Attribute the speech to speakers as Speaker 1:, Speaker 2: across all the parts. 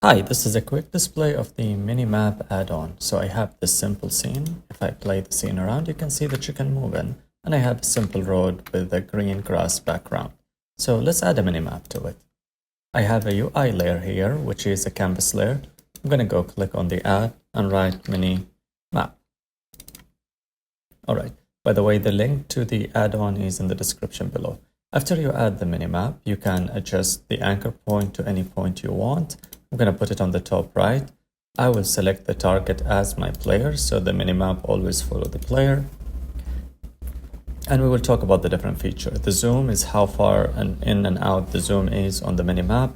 Speaker 1: Hi, this is a quick display of the MiniMap add-on. So I have this simple scene. If I play the scene around, you can see the chicken moving, and I have a simple road with a green grass background. So let's add a minimap to it. I have a UI layer here, which is a canvas layer. I'm going to go click on the add and write MiniMap. All right. By the way, the link to the add-on is in the description below. After you add the minimap, you can adjust the anchor point to any point you want. I'm going to put it on the top right. I will select the target as my player, so the minimap always follow the player. And we will talk about the different features. The zoom is how far and in and out the zoom is on the minimap.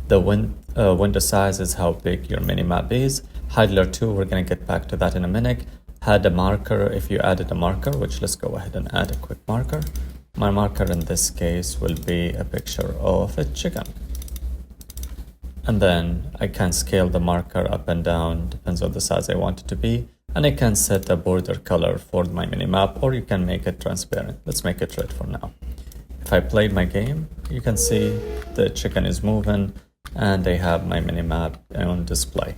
Speaker 1: The window size is how big your minimap is. Hide layer 2, we're going to get back to that in a minute. Add a marker if you added a marker, which let's go ahead and add a quick marker. My marker in this case will be a picture of a chicken. And then I can scale the marker up and down, depends on the size I want it to be. And I can set a border color for my minimap, or you can make it transparent. Let's make it red for now. If I played my game, you can see the chicken is moving and I have my minimap on display.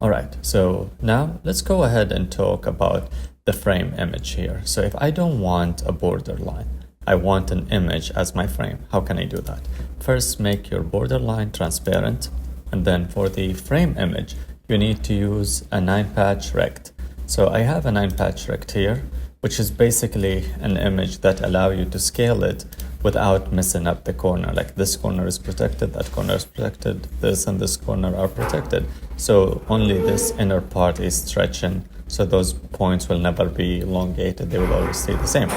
Speaker 1: All right, so now let's go ahead and talk about the frame image here. So if I don't want a border line, I want an image as my frame. How can I do that? First, make your borderline transparent. And then for the frame image, you need to use a 9-patch rect. So I have a 9-patch rect here, which is basically an image that allows you to scale it without messing up the corner. Like this corner is protected, that corner is protected, this and this corner are protected. So only this inner part is stretching. So those points will never be elongated. They will always stay the same.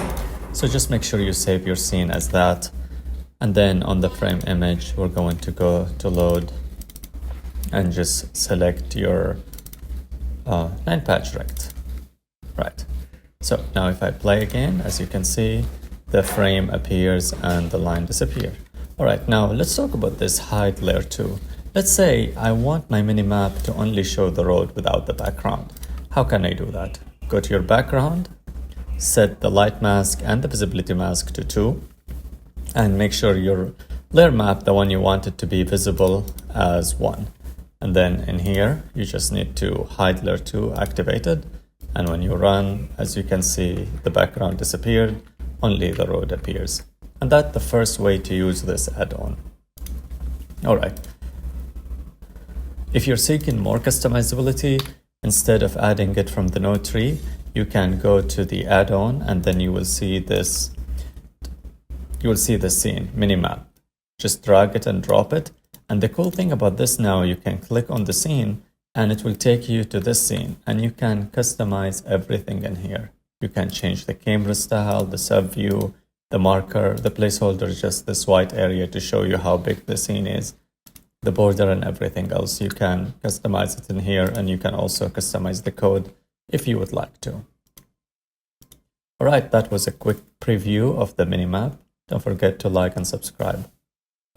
Speaker 1: So just make sure you save your scene as that. And then on the frame image, we're going to go to load and just select your 9-patch rect. Right. So now if I play again, as you can see, the frame appears and the line disappears. All right, now let's talk about this hide layer 2. Let's say I want my minimap to only show the road without the background. How can I do that? Go to your background, set the light mask and the visibility mask to 2, and make sure your layer map, the one you want it to be visible, as 1. And then in here, you just need to hide layer 2 activated. And when you run, as you can see, the background disappeared, only the road appears. And that's the first way to use this add-on. All right. If you're seeking more customizability, instead of adding it from the node tree, you can go to the add-on and then you will see this. You will see the scene, minimap. Just drag it and drop it. And the cool thing about this now, you can click on the scene and it will take you to this scene and you can customize everything in here. You can change the camera style, the sub-view, the marker, the placeholder is just this white area to show you how big the scene is, the border and everything else. You can customize it in here and you can also customize the code if you would like to. All right, that was a quick preview of the minimap. Don't forget to like and subscribe.